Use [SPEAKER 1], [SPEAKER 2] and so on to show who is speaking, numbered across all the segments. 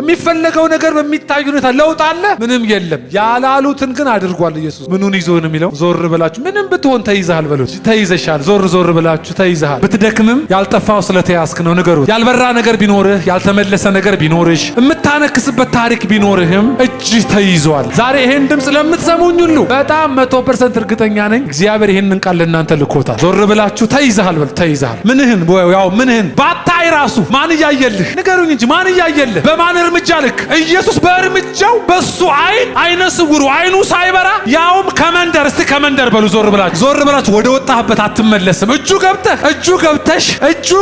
[SPEAKER 1] የሚፈለገው ነገር በሚታይ ሁኔታ ለውጥ አለ? ምንም የለም። ያላሉትን ግን አድርጓል ኢየሱስ። ምኑን ይዞ ነው የሚለው? ዞር ብላችሁ ምንም ብትሆን ተይዘሃል በሉት። ተይዘሻል። ዞር ብላችሁ ተይዘሃል። ብትደክምም ያልጠፋው ስለተያዝክ ነው። ንገሩት። ያልበራ ነገር ቢኖርህ፣ ያልተመለሰ ነገር ቢኖርሽ፣ የምታነክስበት ታሪክ ቢኖርህም እጅህ ተይዟል። ዛሬ ይሄን ድምፅ ለምትሰሙኝ ሁሉ በጣም 100% እርግጠኛ ነኝ እግዚአብሔር ይሄንን ቃል ለእናንተ ልኮታል። ዞር ብላችሁ ተይዘሃል በሉት። ተይዘሃል። ምንህን ባታይ ራሱ ማን እያየልህ? ንገሩኝ እንጂ ማን እያየልህ? በማን እርምጃ ልክ? ኢየሱስ በእርምጃው በሱ አይነ ስውሩ አይኑ ሳይበራ ያውም ከመንደር እስቲ ከመንደር በሉ። ዞር ብላችሁ ወደ ወጣህበት አትመለስም። እጁ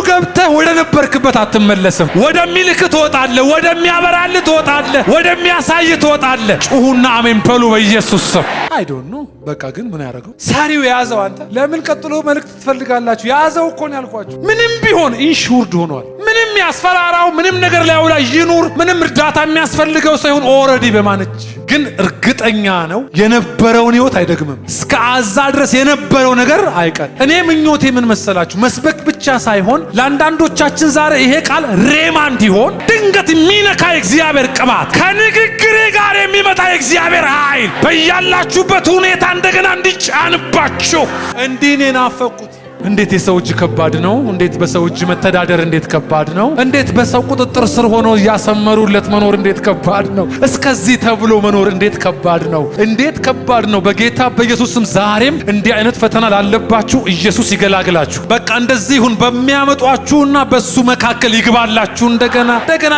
[SPEAKER 1] ገብተህ ወደ ነበርክበት አትመለስም። ወደሚልክ ትወጣለህ፣ ወደሚያበራልህ ትወጣለህ፣ ወደሚያሳይ ትወጣለህ። ጩሁና አሜን በሉ በኢየሱስ ስም። አይ ዶንት ኖ በቃ ግን ምን ያደረገው ሳሪው የያዘው አንተ ለምን ቀጥሎ መልእክት ትፈልጋላችሁ? የያዘው እኮ ነው ያልኳችሁ። ምንም ቢሆን ኢንሹርድ ሆኗል። ምንም ያስፈራራው ምንም ነገር ላይ አውላ ይኑር፣ ምንም እርዳታ የሚያስፈልገው ሳይሆን ኦልሬዲ በማነች ግን እርግጠኛ ነው የነበረውን ህይወት አይደግምም። እስከ አዛ ድረስ የነበረው ነገር አይቀር። እኔ ምኞቴ ምን መሰላችሁ? መስበክ ብቻ ሳይሆን ለአንዳንዶቻችን ዛሬ ይሄ ቃል ሬማ እንዲሆን ድንገት የሚነካ የእግዚአብሔር ቅባት ከንግግሬ ጋር የሚመጣ የእግዚአብሔር ኃይል በያላችሁበት ሁኔታ እንደገና እንዲጫንባችሁ እንዲህ ነው የናፈቁት። እንዴት የሰው እጅ ከባድ ነው! እንዴት በሰው እጅ መተዳደር እንዴት ከባድ ነው! እንዴት በሰው ቁጥጥር ስር ሆኖ ያሰመሩለት መኖር እንዴት ከባድ ነው! እስከዚህ ተብሎ መኖር እንዴት ከባድ ነው! እንዴት ከባድ ነው! በጌታ በኢየሱስ ስም ዛሬም እንዲህ አይነት ፈተና ላለባችሁ ኢየሱስ ይገላግላችሁ። በቃ እንደዚህ ይሁን። በሚያመጧችሁና በሱ መካከል ይግባላችሁ። እንደገና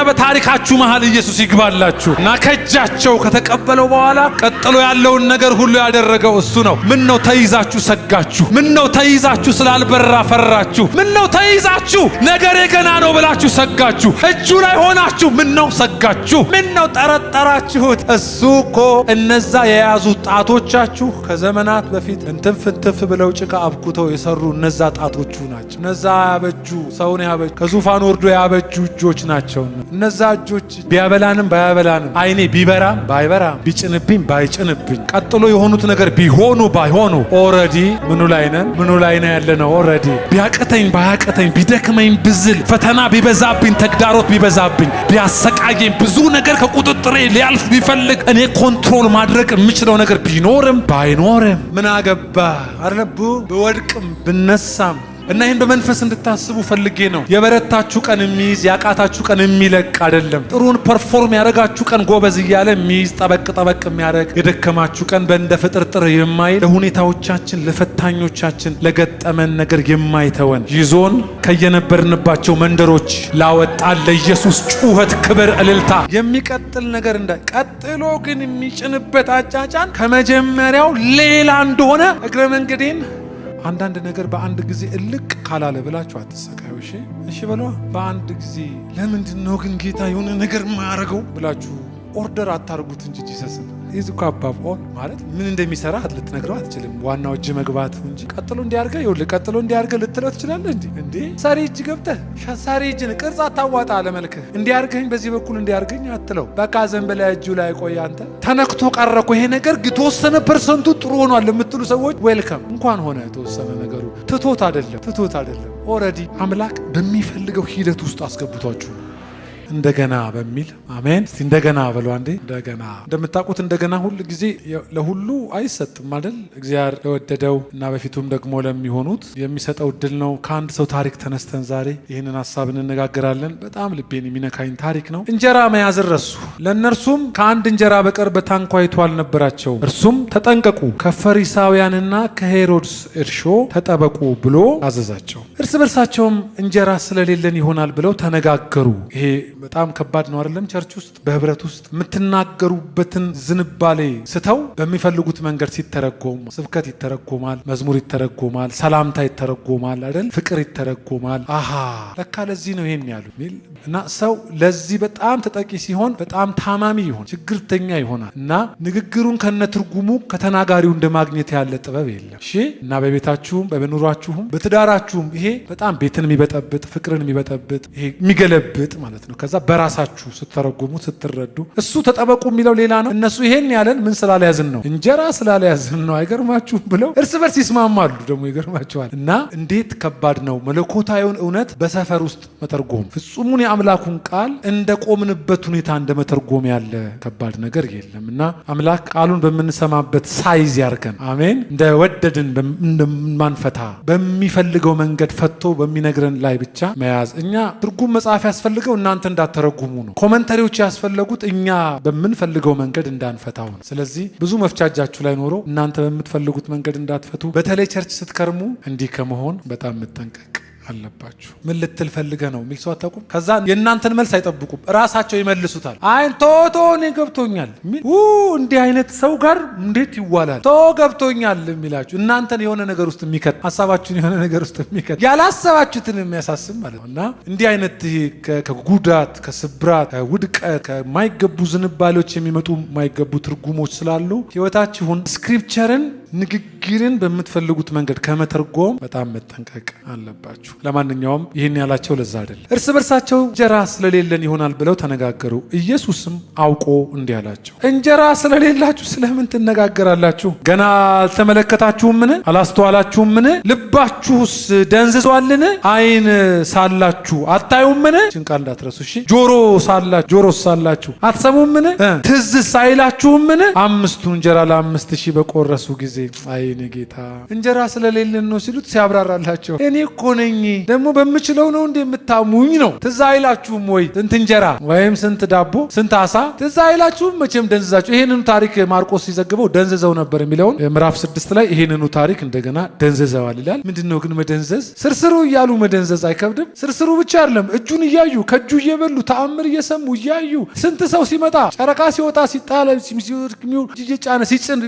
[SPEAKER 1] በታሪካችሁ መሃል ኢየሱስ ይግባላችሁ እና ከእጃቸው ከተቀበለው በኋላ ቀጥሎ ያለውን ነገር ሁሉ ያደረገው እሱ ነው። ምን ነው ተይዛችሁ ሰጋችሁ? ምን ነው ተይዛችሁ ስላልበራ ፈራችሁ? ምን ነው ተይዛችሁ ነገሬ ገና ነው ብላችሁ ሰጋችሁ? እጁ ላይ ሆናችሁ ምን ነው ሰጋችሁ? ምን ነው ጠረጠራችሁት? እሱ እኮ እነዛ የያዙ ጣቶቻችሁ ከዘመናት በፊት እንትፍ እንትፍ ብለው ጭቃ አብኩተው የሰሩ እነዛ ጣቶቹ ናቸው። እነዛ ያበጁ ሰውን ያበጁ ከዙፋን ወርዶ ያበጁ እጆች ናቸው። እነዛ እጆች ቢያበላንም ባያበላንም፣ አይኔ ቢበራም ባይበራም፣ ቢጭንብኝ ባይጭንብኝ፣ ቀጥሎ የሆኑት ነገር ቢሆኑ ባይሆኑ ኦልሬዲ ምኑ ላይ ነን ያለ ነው። ኦልሬዲ ቢያቀተኝ ባያቀተኝ፣ ቢደክመኝ ብዝል፣ ፈተና ቢበዛብኝ፣ ተግዳሮት ቢበዛብኝ፣ ቢያሰቃየኝ፣ ብዙ ነገር ከቁጥጥሬ ሊያልፍ ቢፈልግ፣ እኔ ኮንትሮል ማድረግ የምችለው ነገር ቢኖርም ባይኖርም ምን አገባ አረቡ ብወድቅም ብነሳም እና ይህን በመንፈስ እንድታስቡ ፈልጌ ነው። የበረታችሁ ቀን የሚይዝ ያቃታችሁ ቀን የሚለቅ አይደለም። ጥሩን ፐርፎርም ያደረጋችሁ ቀን ጎበዝ እያለ የሚይዝ ጠበቅ የሚያደርግ፣ የደከማችሁ ቀን በእንደ ፍጥርጥር የማይል፣ ለሁኔታዎቻችን ለፈታኞቻችን ለገጠመን ነገር የማይተወን ይዞን ከየነበርንባቸው መንደሮች ላወጣን ለኢየሱስ ጩኸት፣ ክብር፣ እልልታ የሚቀጥል ነገር ቀጥሎ ግን የሚጭንበት አጫጫን ከመጀመሪያው ሌላ እንደሆነ እግረ መንገዴን አንዳንድ ነገር በአንድ ጊዜ እልቅ ካላለ ብላችሁ አትሰቃዩ። እሺ በሏ። በአንድ ጊዜ ለምንድን ነው ግን ጌታ የሆነ ነገር ማያረገው ብላችሁ ኦርደር አታርጉት እንጂ ጂሰስን ይዝኩ አባብ ኦን ማለት ምን እንደሚሰራ ልትነግረው አትችልም። ዋናው እጅ መግባት እንጂ ቀጥሎ እንዲያርገ ልትለው ትችላለህ እንዴ? ሳሪ እጅ ገብተህ ሳሪ እጅን ቅርጽ አታዋጣ ለመልክህ እንዲያርገኝ በዚህ በኩል እንዲያርገኝ አትለው። በቃ ዘንበላ እጁ ላይ ቆይ። አንተ ተነክቶ ቀረኩ ይሄ ነገር የተወሰነ ፐርሰንቱ ጥሩ ሆኗል ለምትሉ ሰዎች ዌልካም። እንኳን ሆነ የተወሰነ ነገሩ ትቶት አይደለም። ኦልሬዲ አምላክ በሚፈልገው ሂደት ውስጥ አስገብቷችሁ እንደገና በሚል አሜን። እስቲ እንደገና በሉ አንዴ። እንደገና እንደምታውቁት እንደገና ሁሉ ጊዜ ለሁሉ አይሰጥም አይደል? እግዚአብሔር ለወደደው እና በፊቱም ደግሞ ለሚሆኑት የሚሰጠው እድል ነው። ከአንድ ሰው ታሪክ ተነስተን ዛሬ ይህንን ሀሳብ እንነጋገራለን። በጣም ልቤን የሚነካኝ ታሪክ ነው። እንጀራ መያዝን ረሱ። ለእነርሱም ከአንድ እንጀራ በቀር በታንኳይቱ አልነበራቸው። እርሱም ተጠንቀቁ፣ ከፈሪሳውያንና ከሄሮድስ እርሾ ተጠበቁ ብሎ አዘዛቸው። እርስ በርሳቸውም እንጀራ ስለሌለን ይሆናል ብለው ተነጋገሩ። ይሄ በጣም ከባድ ነው አይደለም? ቸርች ውስጥ በህብረት ውስጥ የምትናገሩበትን ዝንባሌ ስተው በሚፈልጉት መንገድ ሲተረጎም ስብከት ይተረጎማል፣ መዝሙር ይተረጎማል፣ ሰላምታ ይተረጎማል አይደል? ፍቅር ይተረጎማል። አሃ ለካ ለዚህ ነው ይሄን ያሉ ሚል እና ሰው ለዚህ በጣም ተጠቂ ሲሆን በጣም ታማሚ ይሆን ችግርተኛ ይሆናል እና ንግግሩን ከነትርጉሙ ከተናጋሪው እንደማግኘት ያለ ጥበብ የለም። እሺ እና በቤታችሁም በኑሯችሁም በትዳራችሁም ይሄ በጣም ቤትን የሚበጠብጥ ፍቅርን የሚበጠብጥ ይሄ የሚገለብጥ ማለት ነው። ከዛ በራሳችሁ ስትተረጉሙ ስትረዱ እሱ ተጠበቁ የሚለው ሌላ ነው። እነሱ ይሄን ያለን ምን ስላለያዝን ነው? እንጀራ ስላለያዝን ነው። አይገርማችሁም? ብለው እርስ በርስ ይስማማሉ። ደግሞ ይገርማችኋል። እና እንዴት ከባድ ነው መለኮታዊውን እውነት በሰፈር ውስጥ መተርጎም። ፍጹሙን የአምላኩን ቃል እንደ ቆምንበት ሁኔታ እንደ መተርጎም ያለ ከባድ ነገር የለም። እና አምላክ ቃሉን በምንሰማበት ሳይዝ ያርገን። አሜን። እንደወደድን እንደማንፈታ በሚፈልገው መንገድ ፈቶ በሚነግረን ላይ ብቻ መያዝ። እኛ ትርጉም መጽሐፍ ያስፈልገው እናንተ እንዳተረጉሙ ነው። ኮመንተሪዎች ያስፈለጉት እኛ በምንፈልገው መንገድ እንዳንፈታው ነው። ስለዚህ ብዙ መፍቻ እጃችሁ ላይ ኖሮ እናንተ በምትፈልጉት መንገድ እንዳትፈቱ፣ በተለይ ቸርች ስትከርሙ እንዲህ ከመሆን በጣም መጠንቀቅ አለባችሁ። ምን ልትል ፈልገህ ነው የሚል ሰው አታውቁም። ከዛ የእናንተን መልስ አይጠብቁም፣ ራሳቸው ይመልሱታል። አይ ቶቶ እኔ ገብቶኛል። እንዲህ አይነት ሰው ጋር እንዴት ይዋላል? ቶ ገብቶኛል የሚላችሁ እናንተን የሆነ ነገር ውስጥ የሚከት ሀሳባችሁን የሆነ ነገር ውስጥ የሚከት ያላሰባችሁትን የሚያሳስብ ማለት ነው። እና እንዲህ አይነት ከጉዳት ከስብራት ከውድቀት ከማይገቡ ዝንባሌዎች የሚመጡ የማይገቡ ትርጉሞች ስላሉ ህይወታችሁን ስክሪፕቸርን ንግግርን በምትፈልጉት መንገድ ከመተርጎም በጣም መጠንቀቅ አለባችሁ። ለማንኛውም ይህን ያላቸው ለዛ አይደለም። እርስ በርሳቸው እንጀራ ስለሌለን ይሆናል ብለው ተነጋገሩ። ኢየሱስም አውቆ እንዲህ አላቸው፣ እንጀራ ስለሌላችሁ ስለምን ትነጋገራላችሁ? ገና አልተመለከታችሁምን? አላስተዋላችሁምን? ልባችሁስ ደንዝዟልን? ዓይን ሳላችሁ አታዩምን? ጭንቃ እንዳትረሱ እሺ። ጆሮስ ሳላችሁ አትሰሙምን? ትዝስ አይላችሁምን? 5 እንጀራ ለ5,000 በቆረሱ ጊዜ አይኔ ጌታ እንጀራ ስለሌለን ነው ሲሉት ሲያብራራላቸው እኔ እኮ ነኝ ደግሞ በምችለው ነው እንደ የምታሙኝ ነው። ትዝ አይላችሁም ወይ? ስንት እንጀራ ወይም ስንት ዳቦ ስንት አሳ ትዝ አይላችሁም? መቼም ደንዝዛችሁ። ይሄንኑ ታሪክ ማርቆስ ሲዘግበው ደንዝዘው ነበር የሚለውን ምዕራፍ 6 ላይ ይሄንኑ ታሪክ እንደገና ደንዝዘዋል ይላል። ምንድነው ግን መደንዘዝ? ስርስሩ እያሉ መደንዘዝ አይከብድም? ስርስሩ ብቻ አይደለም፣ እጁን እያዩ ከእጁ እየበሉ ተአምር እየሰሙ እያዩ ስንት ሰው ሲመጣ ጨረቃ ሲወጣ ሲጣለ ሲጫነ ሲጭን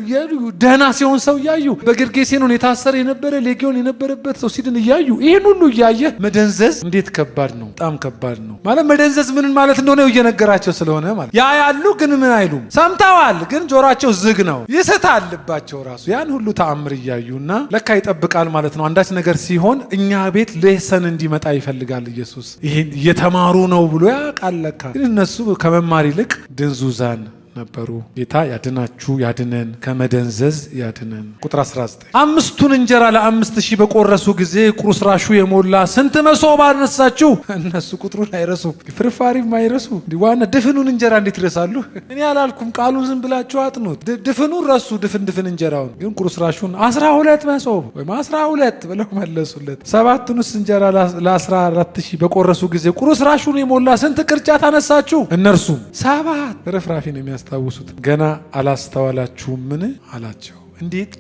[SPEAKER 1] ደህና ሲሆን ሰው እያዩ በጌርጌሴኖን የታሰረ የነበረ ሌጊዮን የነበረበት ሰው ሲድን እያዩ ይህን ሁሉ እያየ መደንዘዝ እንዴት ከባድ ነው! በጣም ከባድ ነው። ማለት መደንዘዝ ምን ማለት እንደሆነ እየነገራቸው ስለሆነ ማለት ያ ያሉ ግን ምን አይሉም፣ ሰምተዋል ግን ጆሯቸው ዝግ ነው፣ ይስታል ልባቸው ራሱ ያን ሁሉ ተአምር እያዩና ለካ ይጠብቃል ማለት ነው። አንዳች ነገር ሲሆን እኛ ቤት ሌሰን እንዲመጣ ይፈልጋል ኢየሱስ። ይሄን እየተማሩ ነው ብሎ ያውቃል ለካ። ግን እነሱ ከመማር ይልቅ ድንዙዛን ነበሩ። ጌታ ያድናችሁ ያድነን፣ ከመደንዘዝ ያድነን። ቁጥር 19 5 እንጀራ ለ5,000 በቆረሱ ጊዜ ቁርስራሹ የሞላ ስንት መሶብ አነሳችሁ? እነሱ ቁጥሩን አይረሱ፣ ፍርፋሪም አይረሱ። ዋና ድፍኑን እንጀራ እንዴት ይረሳሉ? እኔ አላልኩም፣ ቃሉን ዝም ብላችሁ አጥኑት። ድፍኑን ረሱ፣ ድፍን እንጀራውን ግን ቁርስራሹን 12 መሶብ ወይም 12 ብለው መለሱለት። 7 እንጀራ ለ14,000 በቆረሱ ጊዜ ቁርስራሹን የሞላ ስንት ቅርጫት አነሳችሁ? እነርሱም 7 ፍርፋሪ ነው የሚያስታውሱት። ገና አላስተዋላችሁምን አላቸው። እንዴት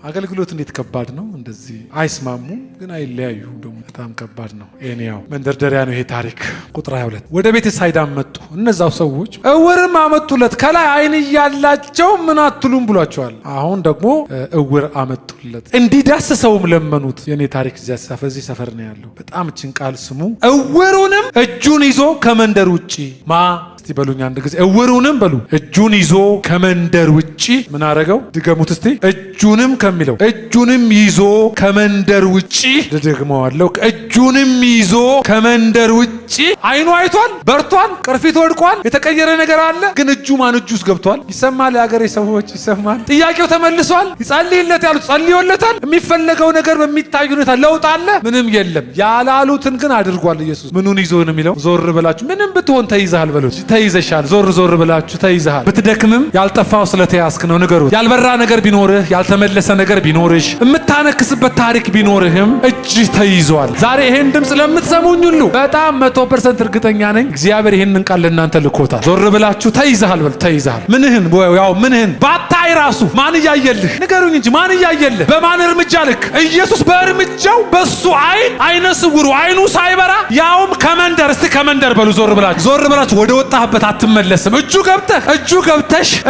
[SPEAKER 1] አገልግሎት እንዴት ከባድ ነው! እንደዚህ አይስማሙም ግን አይለያዩ። ደግሞ በጣም ከባድ ነው። ኤኒያው መንደርደሪያ ነው ይሄ ታሪክ። ቁጥር 22 ወደ ቤተሳይዳ መጡ። እነዛው ሰዎች እውርም አመጡለት። ከላይ ዓይን እያላቸው ምን አትሉም ብሏቸዋል። አሁን ደግሞ እውር አመጡለት፣ እንዲዳስሰውም ለመኑት። የኔ ታሪክ እዚህ ሰፈር ነው ያለው። በጣም እችን ቃል ስሙ። እውሩንም እጁን ይዞ ከመንደር ውጪ እስቲ በሉኝ አንድ ጊዜ እውሩንም በሉ። እጁን ይዞ ከመንደር ውጪ ምን አረገው? ድገሙት እስቲ። እጁንም ከሚለው እጁንም ይዞ ከመንደር ውጪ ደግመዋለሁ። እጁንም ይዞ ከመንደር ውጪ። አይኑ አይቷል፣ በርቷል፣ ቅርፊት ወድቋል፣ የተቀየረ ነገር አለ። ግን እጁ ማን እጁ ውስጥ ገብቷል? ይሰማል፣ የሀገሬ ሰዎች ይሰማል። ጥያቄው ተመልሷል። ይጸልይለት ያሉት ጸልዮለታል። የሚፈለገው ነገር በሚታይ ሁኔታ ለውጥ አለ? ምንም የለም። ያላሉትን ግን አድርጓል ኢየሱስ። ምኑን ይዞ ነው የሚለው? ዞር ብላችሁ ምንም ብትሆን ተይዘሃል በሉት። ተይዘሻል። ዞር ብላችሁ ተይዘሃል። ብትደክምም ያልጠፋው ስለተያዝክ ነው። ንገሩት። ያልበራ ነገር ቢኖርህ፣ ያልተመለሰ ነገር ቢኖርሽ፣ የምታነክስበት ታሪክ ቢኖርህም እጅህ ተይዟል። ዛሬ ይሄን ድምፅ ለምትሰሙኝ ሁሉ በጣም 100% እርግጠኛ ነኝ እግዚአብሔር ይሄንን ቃል ለእናንተ ልኮታል። ዞር ብላችሁ ተይዘሃል በሉ። ተይዘሃል። ምንህን ባታይ ራሱ ማን እያየልህ? ንገሩኝ እንጂ ማን እያየልህ? በማን እርምጃ ልክ? ኢየሱስ በእርምጃው በሱ አይነ ስውሩ አይኑ ሳይበራ ያውም ከመንደር እስቲ ከመንደር በሉ። ዞር ብላችሁ ወደ ወጣ ከገባህበት አትመለስም።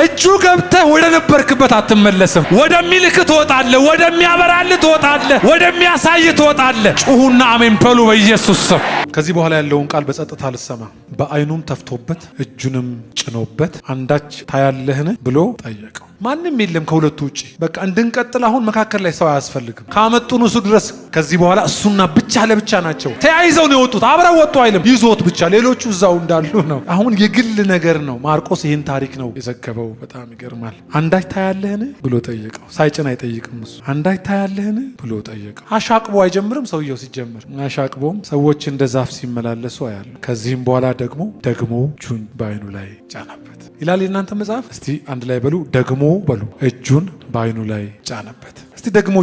[SPEAKER 1] እጁ ገብተህ ወደ ነበርክበት አትመለስም። ወደሚልክ ትወጣለህ፣ ወደሚያበራልህ ትወጣለህ፣ ወደሚያሳይ ትወጣለህ። ጩሁና አሜን በሉ በኢየሱስ ስም። ከዚህ በኋላ ያለውን ቃል በጸጥታ ልሰማ። በዓይኑም ተፍቶበት እጁንም ጭኖበት አንዳች ታያለህን ብሎ ጠየቀው። ማንም የለም ከሁለቱ ውጪ። በቃ እንድንቀጥል አሁን መካከል ላይ ሰው አያስፈልግም። ካመጡን እሱ ድረስ ከዚህ በኋላ እሱና ብቻ ለብቻ ናቸው። ተያይዘው ነው የወጡት። አብረው ወጡ አይልም፣ ይዞት ብቻ። ሌሎቹ እዛው እንዳሉ ነው። አሁን የግል ነገር ነው። ማርቆስ ይህን ታሪክ ነው የዘገበው። በጣም ይገርማል። አንዳች ታያለህን ብሎ ጠየቀው። ሳይጭን አይጠይቅም እሱ። አንዳች ታያለህን ብሎ ጠየቀው። አሻቅቦ አይጀምርም ሰውየው። ሲጀምር አሻቅቦም ሰዎች እንደ ዛፍ ሲመላለሱ አያሉ። ከዚህም በኋላ ደግሞ እጁን በዓይኑ ላይ ጫነበት ይላል የእናንተ መጽሐፍ። እስቲ አንድ ላይ በሉ ደግሞ በሉ። እጁን በዓይኑ ላይ ጫነበት። እስቲ ደግሞ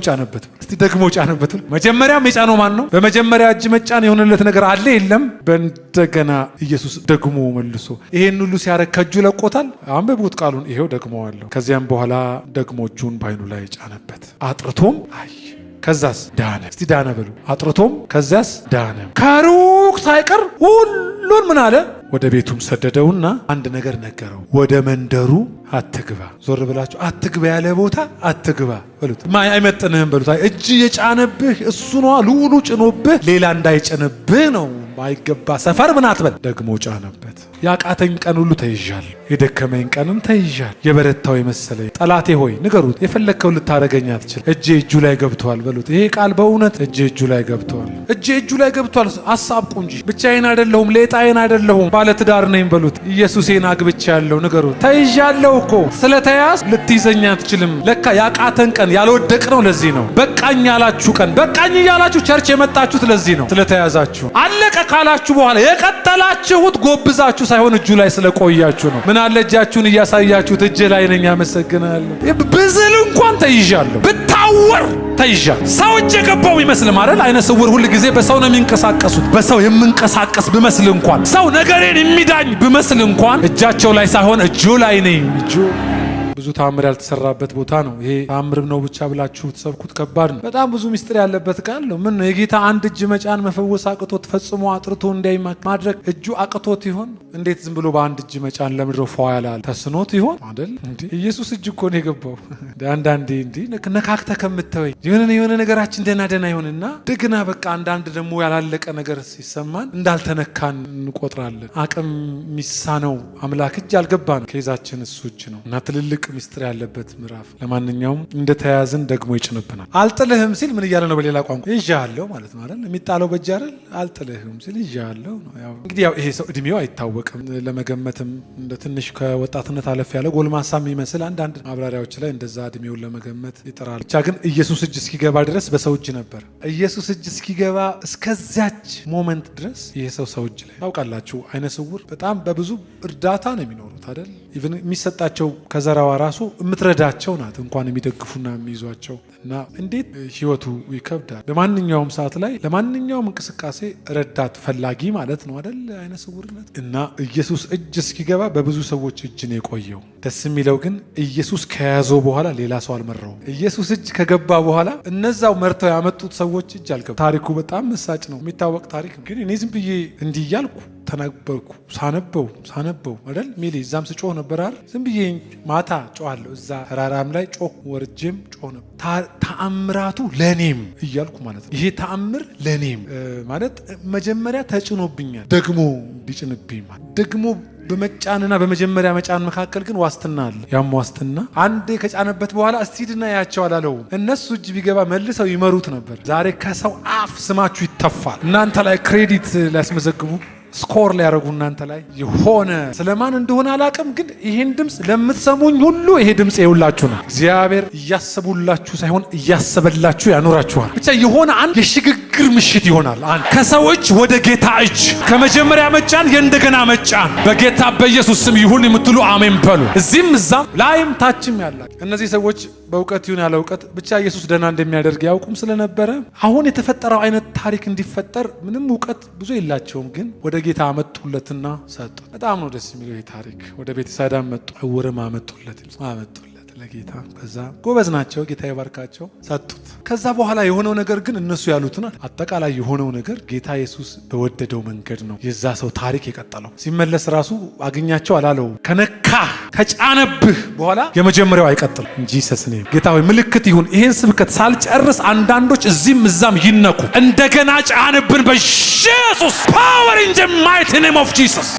[SPEAKER 1] ጫነበት። መጀመሪያም የጫነው ማን ነው? በመጀመሪያ እጅ መጫን የሆነለት ነገር አለ የለም? በእንደገና ኢየሱስ ደግሞ መልሶ ይሄን ሁሉ ሲያረግ ከእጁ ለቆታል። አንብቡት ቃሉን። ይሄው ደግመዋለሁ። ከዚያም በኋላ ደግሞ እጁን በዓይኑ ላይ ጫነበት። አጥርቶም አየ። ከዛስ ዳነ። እስቲ ዳነ በሉ። አጥርቶም ከዛስ ዳነ። ከሩቅ ሳይቀር ሁሉን ምን አለ? ወደ ቤቱም ሰደደውና አንድ ነገር ነገረው። ወደ መንደሩ አትግባ። ዞር ብላችሁ አትግባ ያለ ቦታ አትግባ በሉት። አይመጥንህም በሉት። እጅ የጫነብህ እሱ ነዋ። ልውሉ ጭኖብህ ሌላ እንዳይጭንብህ ነው። ማይገባ ሰፈር ምን አትበል። ደግሞ ጫነበት። ያቃተኝ ቀን ሁሉ ተይዣል፣ የደከመኝ ቀንም ተይዣል። የበረታው የመሰለኝ ጠላቴ ሆይ ንገሩት፣ የፈለግከው ልታረገኝ አትችል። እጄ እጁ ላይ ገብቷል በሉት። ይሄ ቃል በእውነት እጄ እጁ ላይ ገብቷል። እጄ እጁ ላይ ገብቷል። አሳብቁ እንጂ ብቻዬን አይደለሁም፣ ሌጣዬን አይደለሁም፣ ባለትዳር ነኝ በሉት። ኢየሱሴን አግብቻለሁ ንገሩት። ተይዣለሁ እኮ። ስለተያዝ ልትይዘኝ አትችልም። ለካ ያቃተን ቀን ያልወደቅ ነው። ለዚህ ነው በቃኝ ያላችሁ ቀን። በቃኝ እያላችሁ ቸርች የመጣችሁት ለዚህ ነው። ስለተያዛችሁ አለቀ ካላችሁ በኋላ የቀጠላችሁት ጎብዛችሁ ሳይሆን እጁ ላይ ስለቆያችሁ ነው። ምን አለ እጃችሁን እያሳያችሁት እጄ ላይ ነኝ አመሰግናለሁ ብዝል እንኳን ተይዣለሁ፣ ብታወር ተይዣለሁ። ሰው እጅ የገባው ይመስል ማለት አይነ ስውር ሁል ጊዜ በሰው ነው የሚንቀሳቀሱት። በሰው የምንቀሳቀስ ብመስል እንኳን ሰው ነገሬን የሚዳኝ ብመስል እንኳን እጃቸው ላይ ሳይሆን እጁ ላይ ነኝ። እጁ ብዙ ተአምር ያልተሰራበት ቦታ ነው። ይሄ ተአምር ነው ብቻ ብላችሁ ተሰብኩት ከባድ ነው። በጣም ብዙ ሚስጥር ያለበት ቃል ነው። ምን ነው የጌታ አንድ እጅ መጫን መፈወስ አቅቶት ፈጽሞ አጥርቶ እንዳይ ማድረግ እጁ አቅቶት ይሆን? እንዴት ዝም ብሎ በአንድ እጅ መጫን ለምድሮ ፏ ያላል? ተስኖት ይሆን አይደል? እንዴ ኢየሱስ እጅ እኮ ነው የገባው። አንዳንዴ እንዴ ነካክተ ከምትተወይ የሆነ ነገራችን ደህና ይሆንና ደግና በቃ አንዳንድ ደግሞ ያላለቀ ነገር ሲሰማን እንዳልተነካን እንቆጥራለን። አቅም ሚሳነው አምላክ እጅ አልገባ ነው። ከይዛችን እሱ እጅ ነው እና ትልልቅ ሚስጥር ያለበት ምዕራፍ። ለማንኛውም እንደተያዝን ደግሞ ይጭንብናል። አልጥልህም ሲል ምን እያለ ነው? በሌላ ቋንቋ ይዣለሁ ማለት ነው አይደል? የሚጣለው በእጅ አይደል? አልጥልህም ሲል ይዣለሁ ነው። ያው እንግዲህ ይሄ ሰው እድሜው አይታወቅም። ለመገመትም እንደ ትንሽ ከወጣትነት አለፍ ያለ ጎልማሳ የሚመስል አንዳንድ ማብራሪያዎች ላይ እንደዛ እድሜውን ለመገመት ይጥራል። ብቻ ግን ኢየሱስ እጅ እስኪገባ ድረስ በሰው እጅ ነበር። ኢየሱስ እጅ እስኪገባ እስከዚያች ሞመንት ድረስ ይሄ ሰው እጅ ላይ ታውቃላችሁ። አይነ ስውር በጣም በብዙ እርዳታ ነው የሚኖሩት አይደል? ኢቭን የሚሰጣቸው ከዘራዋ ራሱ የምትረዳቸው ናት እንኳን የሚደግፉና የሚይዟቸው። እና እንዴት ህይወቱ ይከብዳል። በማንኛውም ሰዓት ላይ ለማንኛውም እንቅስቃሴ ረዳት ፈላጊ ማለት ነው አይደል? አይነ ስውርነት። እና ኢየሱስ እጅ እስኪገባ በብዙ ሰዎች እጅ ነው የቆየው። ደስ የሚለው ግን ኢየሱስ ከያዘው በኋላ ሌላ ሰው አልመራውም። ኢየሱስ እጅ ከገባ በኋላ እነዛው መርተው ያመጡት ሰዎች እጅ አልገባ። ታሪኩ በጣም መሳጭ ነው፣ የሚታወቅ ታሪክ። ግን እኔ ዝም ብዬ እንዲህ እያልኩ ተናበርኩ። ሳነበው አይደል ሚሊ እዛም ስጮህ ነበር አይደል? ዝም ብዬ ማታ ጮሃለሁ። እዛ ተራራም ላይ ጮህ፣ ወርጄም ጮህ ነበር። ተአምራቱ ለኔም እያልኩ ማለት ነው። ይሄ ተአምር ለኔም ማለት መጀመሪያ ተጭኖብኛል፣ ደግሞ እንዲጭንብኝ ማለት ደግሞ በመጫንና በመጀመሪያ መጫን መካከል ግን ዋስትና አለ። ያም ዋስትና አንዴ ከጫነበት በኋላ እስቲድና ያቸው አላለው። እነሱ እጅ ቢገባ መልሰው ይመሩት ነበር። ዛሬ ከሰው አፍ ስማችሁ ይተፋል። እናንተ ላይ ክሬዲት ሊያስመዘግቡ ስኮር ሊያደርጉ እናንተ ላይ የሆነ ስለማን እንደሆነ አላቅም፣ ግን ይሄን ድምፅ ለምትሰሙኝ ሁሉ ይሄ ድምፅ የሁላችሁ ነው። እግዚአብሔር እያሰቡላችሁ ሳይሆን እያሰበላችሁ ያኖራችኋል። ብቻ የሆነ አንድ የሽግግር ምሽት ይሆናል። አንድ ከሰው እጅ ወደ ጌታ እጅ፣ ከመጀመሪያ መጫን የእንደገና መጫን በጌታ በኢየሱስ ስም ይሁን የምትሉ አሜን በሉ። እዚህም እዛም ላይም ታችም ያላችሁ እነዚህ ሰዎች በእውቀት ይሁን ያለ እውቀት ብቻ ኢየሱስ ደህና እንደሚያደርግ ያውቁም ስለነበረ አሁን የተፈጠረው አይነት ታሪክ እንዲፈጠር ምንም እውቀት ብዙ የላቸውም፣ ግን ወደ ጌታ አመጡለትና ሰጡት። በጣም ነው ደስ የሚለው ይህ ታሪክ። ወደ ቤተሳይዳ መጡ፣ እውርም አመጡለት። ለጌታ። ከዛ ጎበዝ ናቸው፣ ጌታ ይባርካቸው፣ ሰጡት። ከዛ በኋላ የሆነው ነገር ግን እነሱ ያሉትን አጠቃላይ የሆነው ነገር ጌታ ኢየሱስ በወደደው መንገድ ነው የዛ ሰው ታሪክ የቀጠለው። ሲመለስ ራሱ አገኛቸው አላለው። ከነካ ከጫነብህ በኋላ የመጀመሪያው አይቀጥል እንጂ ሰስኔ ጌታ ሆይ ምልክት ይሁን። ይሄን ስብከት ሳልጨርስ አንዳንዶች እዚህም እዛም ይነኩ። እንደገና ጫንብን በኢየሱስ ፓወር ኢን ዘ ማይቲ ኔም ኦፍ ጂሰስ።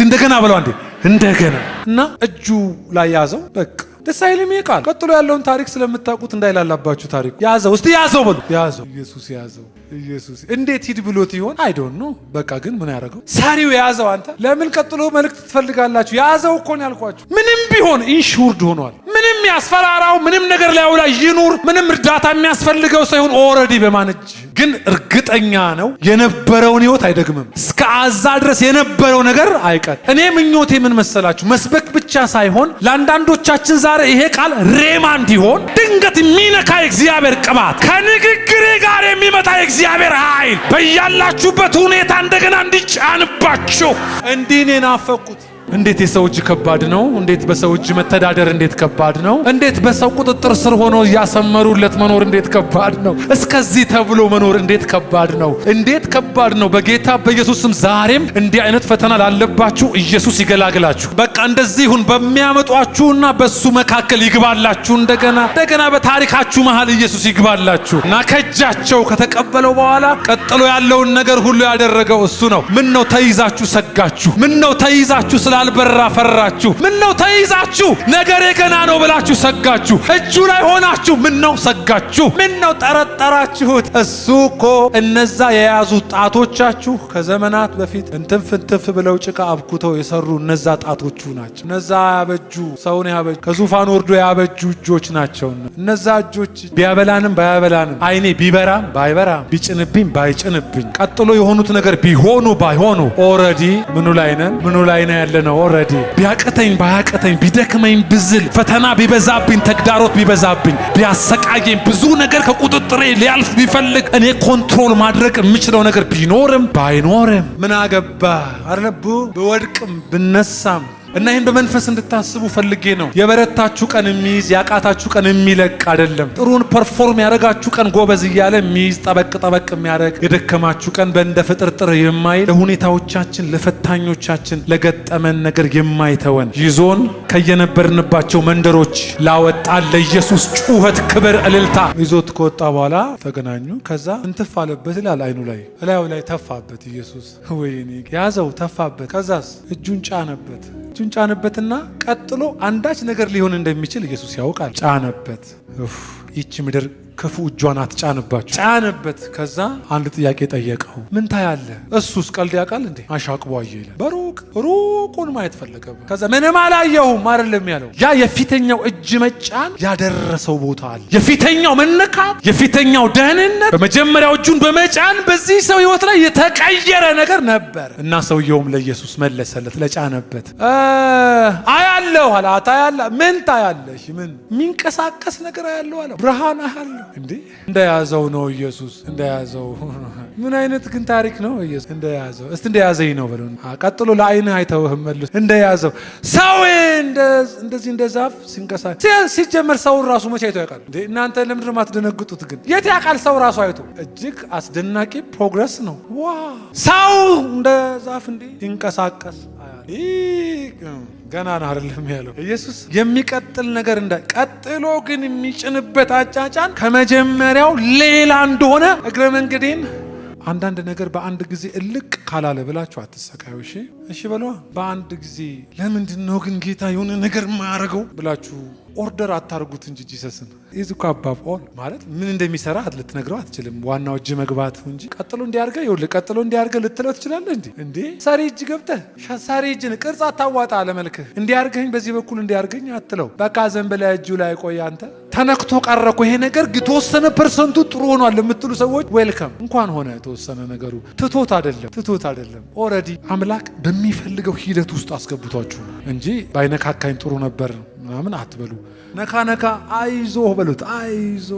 [SPEAKER 1] እንደገና በለው አንዴ እንደገና እና እጁ ላይ ያዘው። በቃ ደስ አይልም ይሄ ቃል። ቀጥሎ ያለውን ታሪክ ስለምታውቁት እንዳይላላባችሁ ታሪክ ያዘው። እስቲ ያዘው በሉ። ያዘው ኢየሱስ ያዘው። ኢየሱስ እንዴት ሂድ ብሎት ይሆን? አይ ዶንት ኖ። በቃ ግን ምን ያደርገው ሳሪው ያዘው። አንተ ለምን ቀጥሎ መልእክት ትፈልጋላችሁ? ያዘው እኮ ነው ያልኳችሁ። ምንም ቢሆን ኢንሹርድ ሆኗል። ምንም ያስፈራራው ምንም ነገር ላይ አውላ ይኑር፣ ምንም እርዳታ የሚያስፈልገው ሳይሆን ኦልሬዲ በማነጅ ግን እርግጠኛ ነው የነበረውን ህይወት አይደግምም። እስከ አዛ ድረስ የነበረው ነገር አይቀር። እኔ ምኞቴ ምን መሰላችሁ? መስበክ ብቻ ሳይሆን ለአንዳንዶቻችን ዛሬ ይሄ ቃል ሬማ እንዲሆን ድንገት የሚነካ የእግዚአብሔር ቅባት ከንግግሬ ጋር የሚመጣ የእግዚአብሔር ኃይል በያላችሁበት ሁኔታ እንደገና እንዲጫንባችሁ እንዲህ ነው የናፈቅኩት። እንዴት የሰው እጅ ከባድ ነው! እንዴት በሰው እጅ መተዳደር እንዴት ከባድ ነው! እንዴት በሰው ቁጥጥር ስር ሆኖ እያሰመሩለት መኖር እንዴት ከባድ ነው! እስከዚህ ተብሎ መኖር እንዴት ከባድ ነው! እንዴት ከባድ ነው! በጌታ በኢየሱስ ስም ዛሬም እንዲህ አይነት ፈተና ላለባችሁ ኢየሱስ ይገላግላችሁ። በቃ እንደዚህ ይሁን። በሚያመጧችሁና በሱ መካከል ይግባላችሁ። እንደገና በታሪካችሁ መሃል ኢየሱስ ይግባላችሁ እና ከእጃቸው ከተቀበለው በኋላ ቀጥሎ ያለውን ነገር ሁሉ ያደረገው እሱ ነው። ምን ነው ተይዛችሁ ሰጋችሁ? ምን ነው ተይዛችሁ ስላልበራ ፈራችሁ? ምን ነው ተይዛችሁ ነገሬ ገና ነው ብላችሁ ሰጋችሁ? እጁ ላይ ሆናችሁ ምን ነው ሰጋችሁ? ምን ነው ጠረጠራችሁት? እሱ እኮ እነዛ የያዙ ጣቶቻችሁ ከዘመናት በፊት እንትፍ ብለው ጭቃ አብኩተው የሰሩ እነዛ ጣቶቹ ናቸው። እነዛ ያበጁ ሰውን ያበጁ ከዙፋን ወርዶ ያበጁ እጆች ናቸው። እነዛ እጆች ቢያበላንም ባያበላንም፣ አይኔ ቢበራም ባይበራም፣ ቢጭንብኝ ባይጭንብኝ፣ ቀጥሎ የሆኑት ነገር ቢሆኑ ባይሆኑ ኦልሬዲ ምኑ ላይ ነን ያለ ነው። ኦልሬዲ ቢያቀተኝ ባያቀተኝ፣ ቢደክመኝ ብዝል፣ ፈተና ቢበዛብኝ፣ ተግዳሮት ቢበዛብኝ፣ ቢያሰቃየኝ፣ ብዙ ነገር ከቁጥጥሬ ሊያልፍ ቢፈልግ እኔ ኮንትሮል ማድረግ የምችለው ነገር ቢኖርም ባይኖርም ምን አገባ አረቡ ብወድቅም ብነሳም እና ይህን በመንፈስ እንድታስቡ ፈልጌ ነው። የበረታችሁ ቀን የሚይዝ ያቃታችሁ ቀን የሚለቅ አይደለም። ጥሩን ፐርፎርም ያደረጋችሁ ቀን ጎበዝ እያለ የሚይዝ ጠበቅ የሚያደርግ የደከማችሁ ቀን በእንደ ፍጥርጥር የማይል ለሁኔታዎቻችን ለፈታኞቻችን ለገጠመን ነገር የማይተወን ይዞን ከየነበርንባቸው መንደሮች ላወጣን ለኢየሱስ ጩኸት፣ ክብር፣ እልልታ ይዞት ከወጣ በኋላ ተገናኙ። ከዛ እንትፍ አለበት ይላል። አይኑ ላይ እላዩ ላይ ተፋበት ኢየሱስ። ወይኔ ያዘው ተፋበት። ከዛስ እጁን ጫነበትና ቀጥሎ አንዳች ነገር ሊሆን እንደሚችል ኢየሱስ ያውቃል። ጫነበት። ይቺ ምድር ክፉ እጇን አትጫንባችሁ። ጫነበት። ከዛ አንድ ጥያቄ ጠየቀው። ምን ታያለህ? እሱስ ቀልድ ያውቃል እንዴ? አሻቅቦ አየ ይላል። ሩቁን ማየት ፈለገ። ከዛ ምንም አላየሁም አይደለም ያለው። ያ የፊተኛው እጅ መጫን ያደረሰው ቦታ አለ። የፊተኛው መነካት፣ የፊተኛው ደህንነት በመጀመሪያው እጁን በመጫን በዚህ ሰው ህይወት ላይ የተቀየረ ነገር ነበር እና ሰውየውም ለኢየሱስ መለሰለት ለጫነበት። አያለሁ አለ። አታያለ? ምን ታያለሽ? ምን የሚንቀሳቀስ ነገር አያለሁ አለ። ብርሃን አያለሁ። እንዴ እንደያዘው ነው ኢየሱስ። እንደያዘው ምን አይነት ግን ታሪክ ነው ኢየሱስ። እንደያዘው እስቲ እንደያዘኝ ነው በለው። ቀጥሎ ለአይንህ አይተውህም መልስ። እንደያዘው ሰው እንደዚህ እንደ ዛፍ ሲንቀሳቀስ ሲጀመር ሰው ራሱ መቼ አይቶ ያውቃል እንዴ? እናንተ ለምንድን ነው የማትደነግጡት ግን? የት ያውቃል ሰው ራሱ አይቶ? እጅግ አስደናቂ ፕሮግረስ ነው። ዋው! ሰው እንደ ዛፍ እንዴ ሲንቀሳቀስ ገና ነው አይደለም ያለው ኢየሱስ። የሚቀጥል ነገር ቀጥሎ ግን የሚጭንበት አጫጫን ከመጀመሪያው ሌላ እንደሆነ እግረ መንገዴን አንዳንድ ነገር በአንድ ጊዜ እልቅ ካላለ ብላችሁ አትሰቃዩ። እሺ በሏ። በአንድ ጊዜ ለምንድን ነው ግን ጌታ የሆነ ነገር ማያደርገው ብላችሁ ኦርደር አታርጉት እንጂ ጂሰስን ኢዝኮ አባብ ኦል ማለት ምን እንደሚሰራ ልትነግረው አትችልም። ዋናው እጅ መግባት እንጂ ቀጥሎ እንዲያርገ ይኸውልህ ቀጥሎ እንዲያርገ ልትለው ትችላለህ እንዴ? ሰሪ እጅ ገብተህ ሰሪ እጅን ቅርጽ አታዋጣ ለመልክህ እንዲያርገኝ በዚህ በኩል እንዲያርገኝ አትለው። በቃ ዘንበላ እጁ ላይ ቆይ። አንተ ተነክቶ ቀረኩ ይሄ ነገር የተወሰነ ፐርሰንቱ ጥሩ ሆኗል የምትሉ ሰዎች ዌልካም። እንኳን ሆነ የተወሰነ ነገሩ ትቶት አይደለም። ኦልሬዲ አምላክ በሚፈልገው ሂደት ውስጥ አስገብቷችሁ እንጂ ባይነካካኝ ጥሩ ነበር ምናምን አትበሉ። ነካ አይዞ በሉት። አይዞ